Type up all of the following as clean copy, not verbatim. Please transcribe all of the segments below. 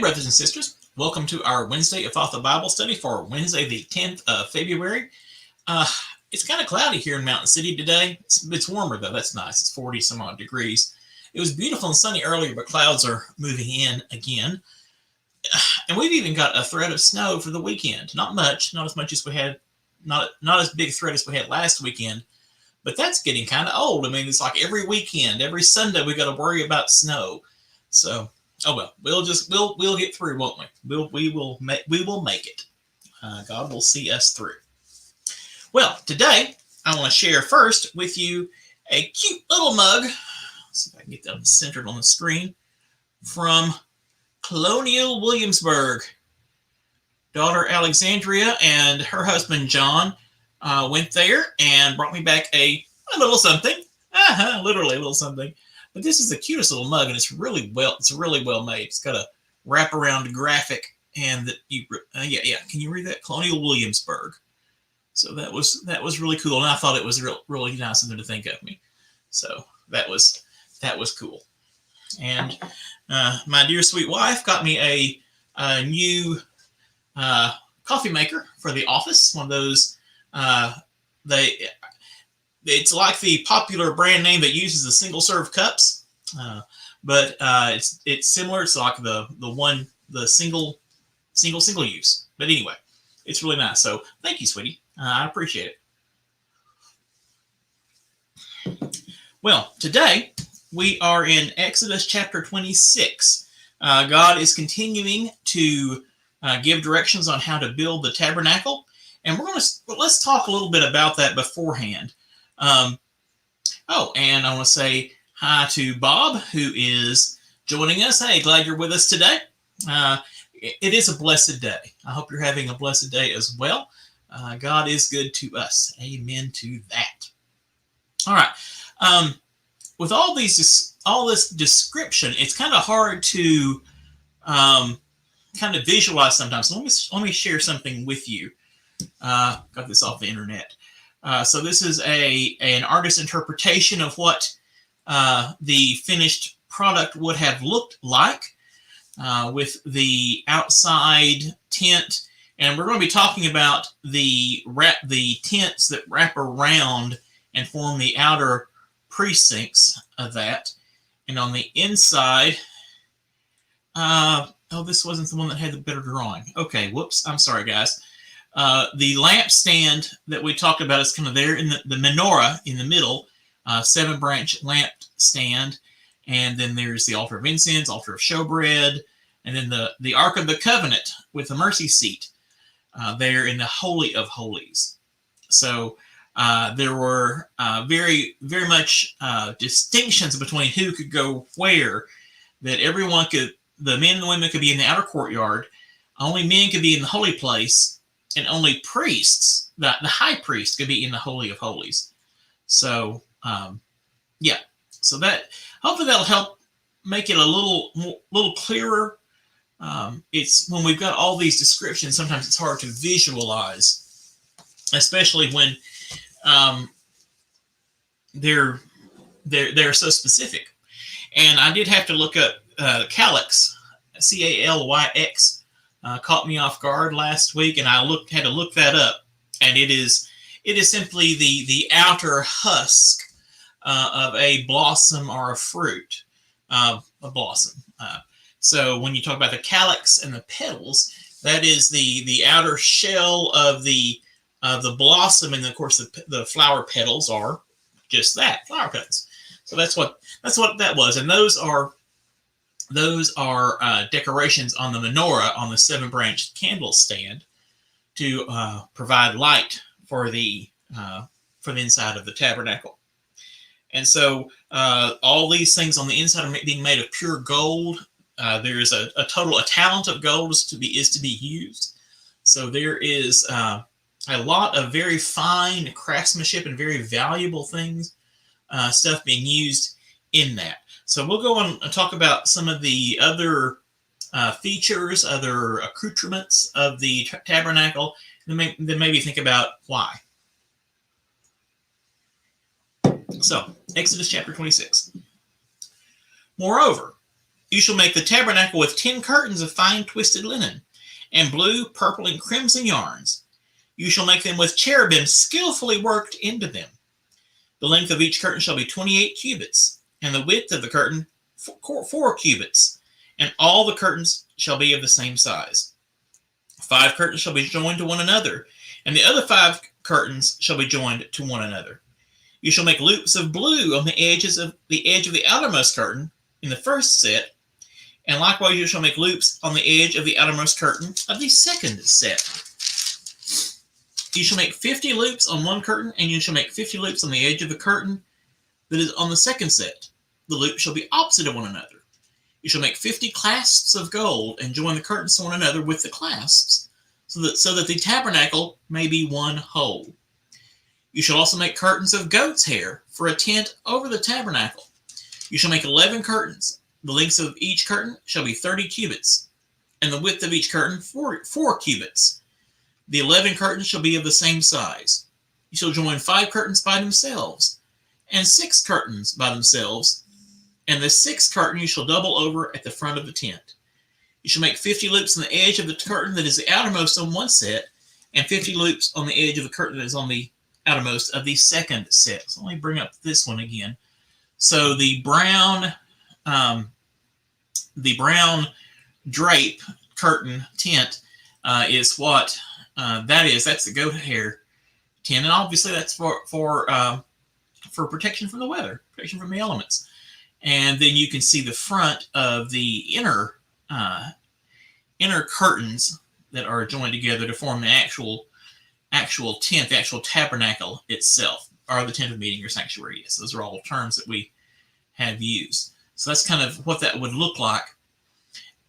brothers and sisters. Welcome to our Wednesday Ephphatha Bible study for Wednesday, the 10th of February. It's kind of cloudy here in Mountain City today. It's warmer, though. That's nice. It's 40 some odd degrees. It was beautiful and sunny earlier, but clouds are moving in again. And we've even got a threat of snow for the weekend. Not much, not as much as we had, not as big a threat as we had last weekend. But that's getting kind of old. I mean, it's like every weekend, every Sunday, we got to worry about snow. So, oh well, we'll get through, won't we? We will make it. God will see us through. Well, today I want to share first with you a cute little mug. Let's see if I can get that centered on the screen. From Colonial Williamsburg. Daughter Alexandria and her husband John went there and brought me back a little something. Literally a little something. But this is the cutest little mug, and it's really well made. It's got a wraparound graphic, and that Can you read that? Colonial Williamsburg. So that was really cool, and I thought it was really nice of them to think of me. So that was cool. And my dear sweet wife got me a new coffee maker for the office. One of those it's like the popular brand name that uses the single serve cups, but it's similar. It's like the single use. But anyway, it's really nice. So thank you, sweetie. I appreciate it. Well, today we are in Exodus chapter 26. God is continuing to give directions on how to build the tabernacle, and let's talk a little bit about that beforehand. And I want to say hi to Bob, who is joining us. Hey, glad you're with us today. It is a blessed day. I hope you're having a blessed day as well. God is good to us. Amen to that. All right. With all this description, it's kind of hard to kind of visualize sometimes. So let me share something with you. Got this off the internet. So this is an artist's interpretation of what the finished product would have looked like with the outside tent. And we're going to be talking about the tents that wrap around and form the outer precincts of that. And on the inside, this wasn't the one that had the better drawing. Okay, whoops, I'm sorry, guys. The lampstand that we talked about is kind of there in the menorah in the middle, 7-branch lampstand, and then there's the altar of incense, altar of showbread, and then the Ark of the Covenant with the mercy seat there in the Holy of Holies. So there were very, very much distinctions between who could go where, that everyone could, the men and the women could be in the outer courtyard, only men could be in the holy place, and only priests, the high priest, could be in the Holy of Holies. So, so that hopefully that'll help make it a little clearer. It's when we've got all these descriptions, sometimes it's hard to visualize, especially when they're so specific. And I did have to look up calyx, Calyx. Caught me off guard last week, and I had to look that up. And it is simply the outer husk of a blossom or a fruit, a blossom. So when you talk about the calyx and the petals, that is the outer shell of the blossom, and of course the flower petals are just that, flower petals. So that's what that was, and those are decorations on the menorah on the 7-branch candle stand to provide light for the inside of the tabernacle. And so all these things on the inside are being made of pure gold. There is a talent of gold is to be used. So there is a lot of very fine craftsmanship and very valuable things, stuff being used in that. So we'll go on and talk about some of the other features, other accoutrements of the tabernacle, and then maybe think about why. So, Exodus chapter 26. Moreover, You shall make the tabernacle with 10 curtains of fine twisted linen, and blue, purple, and crimson yarns. You shall make them with cherubim skillfully worked into them. The length of each curtain shall be 28 cubits, and the width of the curtain 4 cubits, and all the curtains shall be of the same size. 5 curtains shall be joined to one another, and the other 5 curtains shall be joined to one another. You shall make loops of blue on the edge of the outermost curtain in the first set, and likewise you shall make loops on the edge of the outermost curtain of the second set. You shall make 50 loops on one curtain, and you shall make 50 loops on the edge of the curtain that is on the second set. The loops shall be opposite of one another. You shall make 50 clasps of gold, and join the curtains to one another with the clasps, so that the tabernacle may be one whole. You shall also make curtains of goat's hair for a tent over the tabernacle. You shall make 11 curtains. The length of each curtain shall be 30 cubits, and the width of each curtain 4 cubits. The 11 curtains shall be of the same size. You shall join 5 curtains by themselves, and 6 curtains by themselves, and the 6th curtain you shall double over at the front of the tent. You shall make 50 loops on the edge of the curtain that is the outermost on one set, and 50 loops on the edge of the curtain that is on the outermost of the second set. So let me bring up this one again. So the brown drape curtain tent is what that is. That's the goat hair tent, and obviously that's for protection from the weather, protection from the elements. And then you can see the front of the inner curtains that are joined together to form the actual tent, the actual tabernacle itself, or the tent of meeting or sanctuary. Yes, those are all terms that we have used. So that's kind of what that would look like.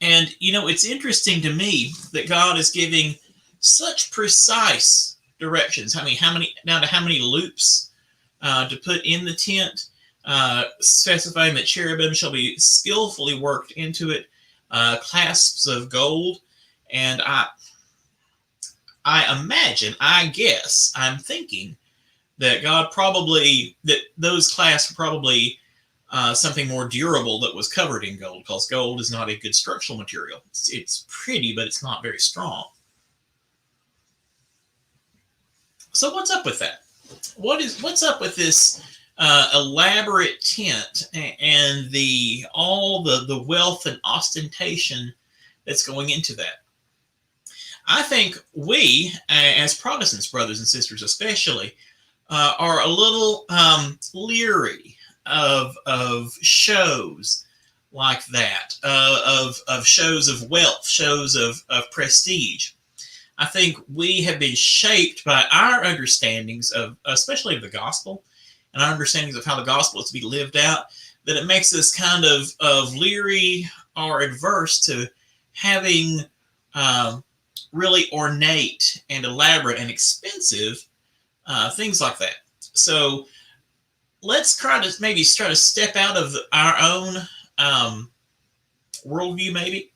And, it's interesting to me that God is giving such precise directions. How many loops to put in the tent, specifying that cherubim shall be skillfully worked into it, clasps of gold. And I'm thinking that that those clasps were probably something more durable that was covered in gold, because gold is not a good structural material. It's pretty, but it's not very strong. So what's up with that? What's up with this elaborate tent and all the wealth and ostentation that's going into that? I think we, as Protestants, brothers and sisters especially, are a little leery of shows like that, of shows of wealth, shows of prestige. I think we have been shaped by our understandings of, especially of the gospel, and our understandings of how the gospel is to be lived out, that it makes us kind of leery or adverse to having really ornate and elaborate and expensive things like that. So let's try to step out of our own worldview. Maybe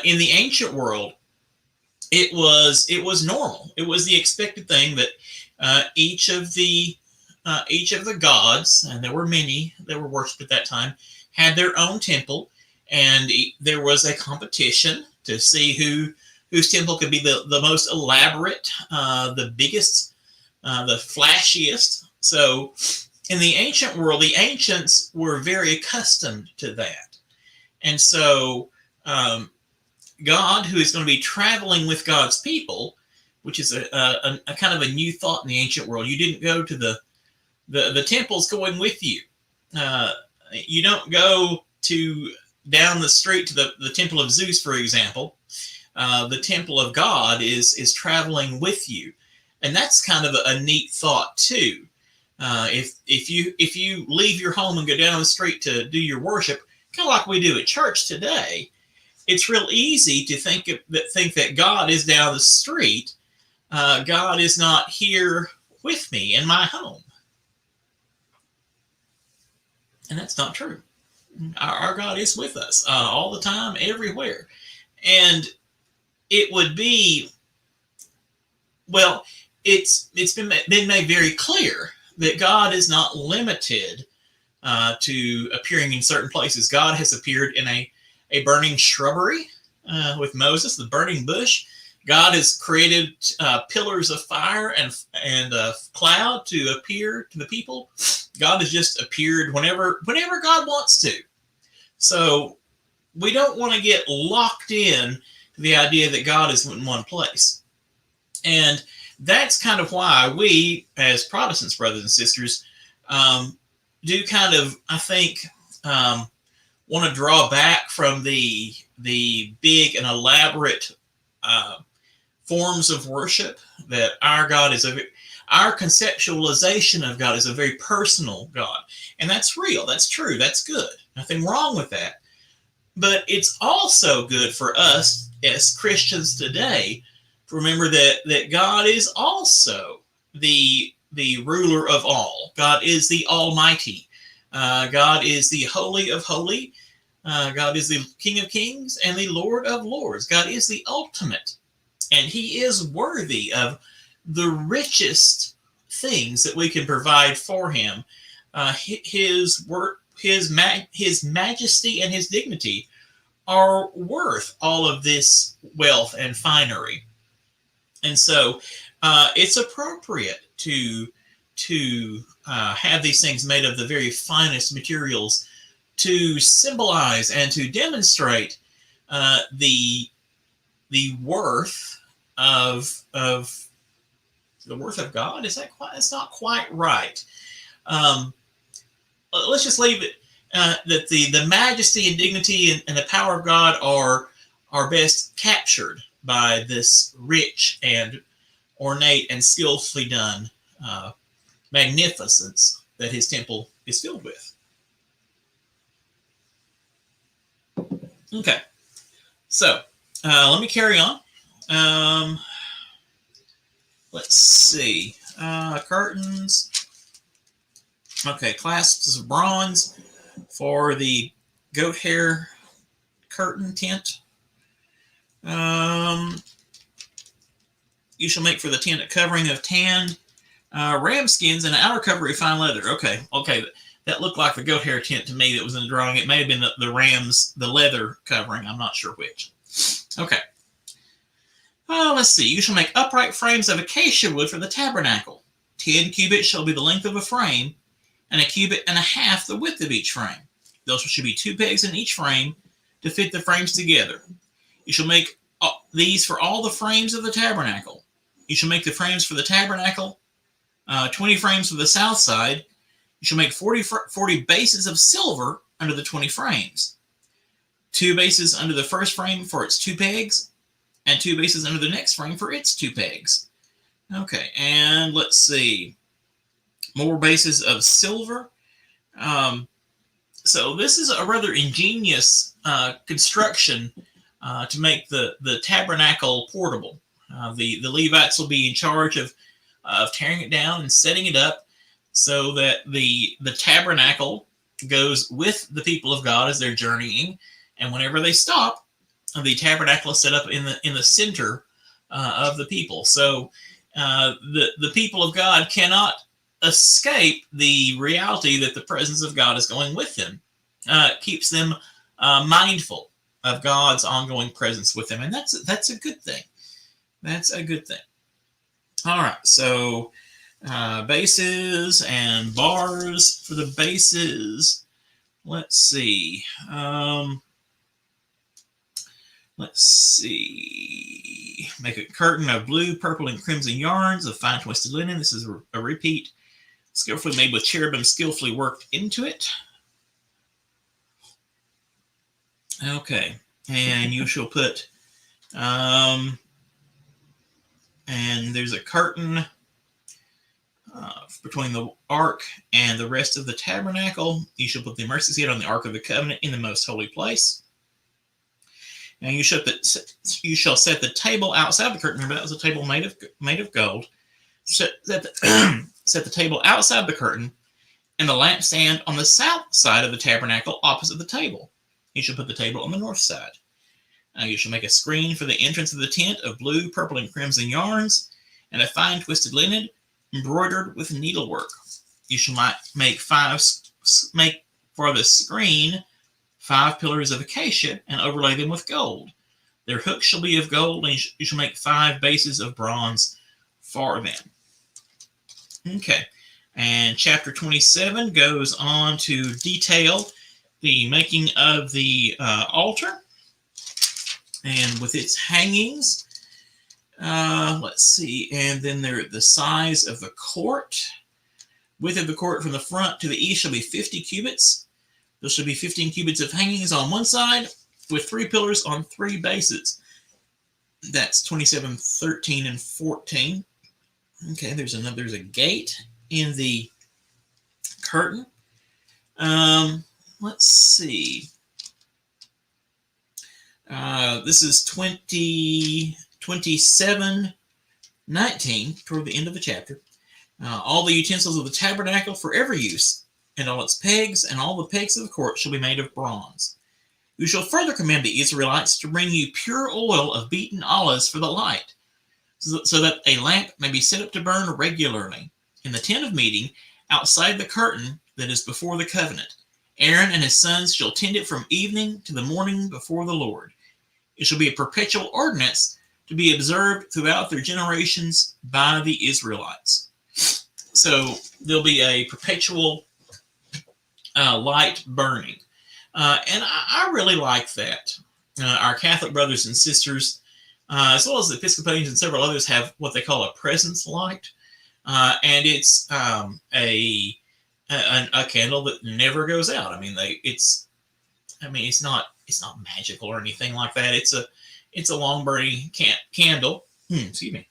in the ancient world, it was normal. It was the expected thing that each of the gods, and there were many that were worshipped at that time, had their own temple, and there was a competition to see whose temple could be the most elaborate, the biggest, the flashiest. So in the ancient world, the ancients were very accustomed to that. And so God, who is going to be traveling with God's people, which is a kind of a new thought in the ancient world. You didn't go to the temple's going with you. You don't go down the street to the temple of Zeus, for example. The temple of God is traveling with you. And that's kind of a neat thought too. If you leave your home and go down the street to do your worship, kind of like we do at church today, it's real easy to think that God is down the street. God is not here with me in my home. And that's not true. Our God is with us all the time, everywhere. And it would be, well, it's been made very clear that God is not limited to appearing in certain places. God has appeared in a burning shrubbery with Moses, the burning bush. God has created pillars of fire and cloud to appear to the people. God has just appeared whenever God wants to. So we don't want to get locked in to the idea that God is in one place. And that's kind of why we, as Protestants, brothers and sisters, do kind of, I think, want to draw back from the big and elaborate forms of worship. That our God is our conceptualization of God is a very personal God, and that's real. That's true. That's good. Nothing wrong with that. But it's also good for us as Christians today to remember that God is also the ruler of all. God is the Almighty. God is the Holy of Holy. God is the King of Kings and the Lord of Lords. God is the ultimate, and He is worthy of the richest things that we can provide for Him. His work, His majesty, and His dignity are worth all of this wealth and finery. And so it's appropriate to have these things made of the very finest materials to symbolize and to demonstrate the worth of the worth of God. Is that quite? That's not quite right. Let's just leave it that the majesty and dignity and the power of God are best captured by this rich and ornate and skillfully done magnificence that His temple is filled with. Okay, so let me carry on. Let's see. Curtains. Okay, clasps of bronze for the goat hair curtain tent. You shall make for the tent a covering of tan ram skins and an outer covering of fine leather. Okay. That looked like the goat hair tent to me that was in the drawing. It may have been the ram's, the leather covering. I'm not sure which. Okay. Let's see. You shall make upright frames of acacia wood for the tabernacle. 10 cubits shall be the length of a frame, and a cubit and a half the width of each frame. Those should be 2 pegs in each frame to fit the frames together. You shall make these for all the frames of the tabernacle. You shall make the frames for the tabernacle, 20 frames for the south side. You shall make 40 bases of silver under the 20 frames. 2 bases under the first frame for its 2 pegs, and 2 bases under the next frame for its 2 pegs. Okay, and let's see. More bases of silver. So this is a rather ingenious construction to make the tabernacle portable. The Levites will be in charge of tearing it down and setting it up so that the tabernacle goes with the people of God as they're journeying, and whenever they stop, the tabernacle is set up in the center of the people. So the people of God cannot escape the reality that the presence of God is going with them. It keeps them mindful of God's ongoing presence with them, and that's a good thing. That's a good thing. All right, so bases and bars for the bases. Let's see. Let's see. Make a curtain of blue, purple, and crimson yarns of fine twisted linen. This is a repeat. Skillfully made with cherubim, skillfully worked into it. Okay, and you shall put, and there's a curtain between the ark and the rest of the tabernacle. You shall put the mercy seat on the ark of the covenant in the most holy place. And you shall set the table outside the curtain. Remember, that was a table made of gold. Set the table outside the curtain, and the lampstand on the south side of the tabernacle opposite the table. You shall put the table on the north side. You shall make a screen for the entrance of the tent of blue, purple, and crimson yarns, and a fine twisted linen embroidered with needlework. You shall make for the screen 5 pillars of acacia, and overlay them with gold. Their hooks shall be of gold, and you shall make 5 bases of bronze for them. Okay, and chapter 27 goes on to detail the making of the altar and with its hangings. Let's see, and then the size of the court. Width of the court from the front to the east shall be 50 cubits. There shall be 15 cubits of hangings on one side, with 3 pillars on 3 bases. That's 27, 13, and 14. Okay, there's a gate in the curtain. Let's see. This is 27, 19, toward the end of the chapter. All the utensils of the tabernacle for every use, and all its pegs, and all the pegs of the court shall be made of bronze. You shall further command the Israelites to bring you pure oil of beaten olives for the light, so that a lamp may be set up to burn regularly in the tent of meeting outside the curtain that is before the covenant. Aaron and his sons shall tend it from evening to the morning before the Lord. It shall be a perpetual ordinance to be observed throughout their generations by the Israelites. So there'll be a perpetual light burning. And I really like that. Our Catholic brothers and sisters, as well as the Episcopalians and several others, have what they call a presence light. And it's a candle that never goes out. I mean, it's not magical or anything like that. It's a long burning candle. Excuse me.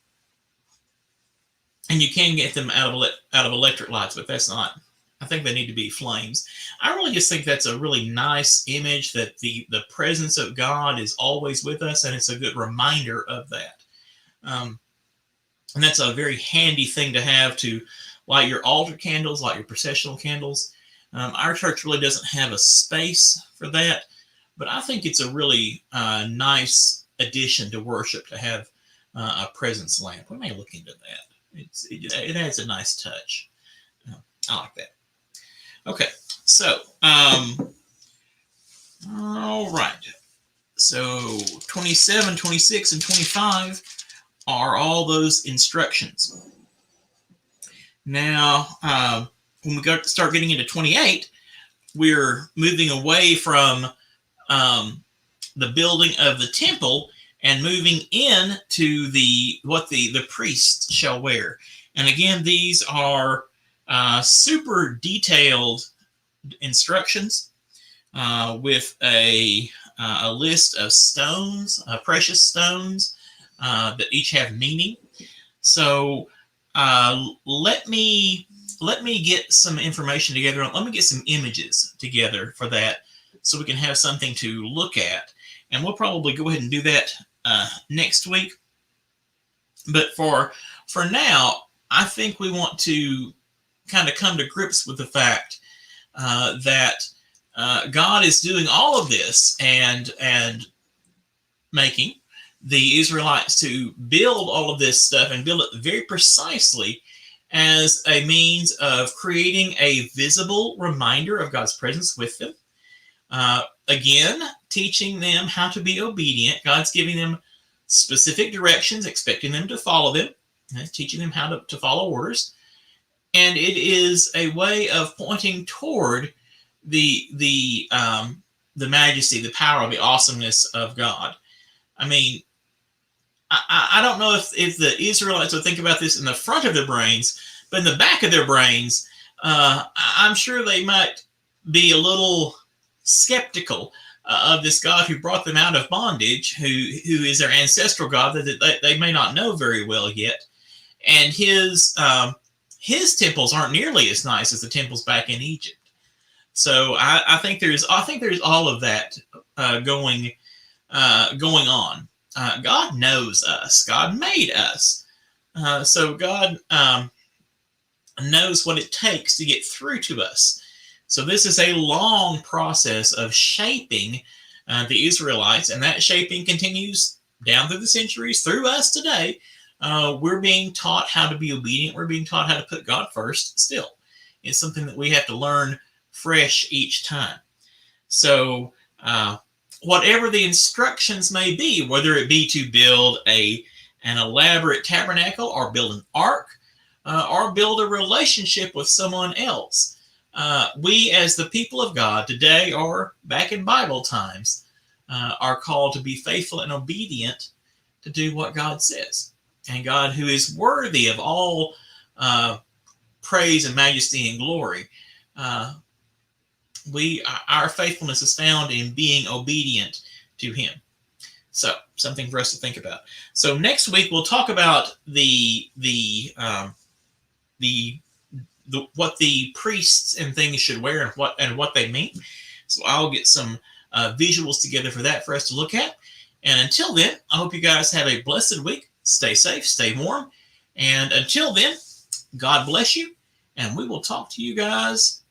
And you can get them out of electric lights, but that's not. I think they need to be flames. I really just think that's a really nice image that the presence of God is always with us, and it's a good reminder of that. And that's a very handy thing to have to light your altar candles, light your processional candles. Our church really doesn't have a space for that, but I think it's a really nice addition to worship to have a presence lamp. We may look into that. It adds a nice touch. I like that. Okay, so all right. So 27, 26, and 25 are all those instructions. Now, when we start getting into 28, we're moving away from the building of the temple and moving into what the priests shall wear. And again, these are super detailed instructions with a list of stones, precious stones that each have meaning. So let me get some information together. Let me get some images together for that, so we can have something to look at. And we'll probably go ahead and do that next week. But for now, I think we want to kind of come to grips with the fact that God is doing all of this and making the Israelites to build all of this stuff and build it very precisely as a means of creating a visible reminder of God's presence with them. Again, teaching them how to be obedient. God's giving them specific directions, expecting them to follow them, teaching them how to follow orders. And it is a way of pointing toward the majesty, the power, the awesomeness of God. I mean, I don't know if the Israelites would think about this in the front of their brains, but in the back of their brains, I'm sure they might be a little skeptical of this God who brought them out of bondage, who is their ancestral God that they may not know very well yet. And his temples aren't nearly as nice as the temples back in Egypt. So I think there's all of that going on. God knows us. God made us. So God knows what it takes to get through to us. So this is a long process of shaping the Israelites, and that shaping continues down through the centuries, through us today. We're being taught how to be obedient. We're being taught how to put God first still. It's something that we have to learn fresh each time. So Whatever the instructions may be, whether it be to build an elaborate tabernacle, or build an ark, or build a relationship with someone else. We, as the people of God today, or back in Bible times, are called to be faithful and obedient to do what God says. And God, who is worthy of all praise and majesty and glory, our faithfulness is found in being obedient to Him. So, something for us to think about. So next week we'll talk about the what the priests and things should wear, and what they mean. So I'll get some visuals together for that for us to look at. And until then, I hope you guys have a blessed week. Stay safe, stay warm, and until then, God bless you, and we will talk to you guys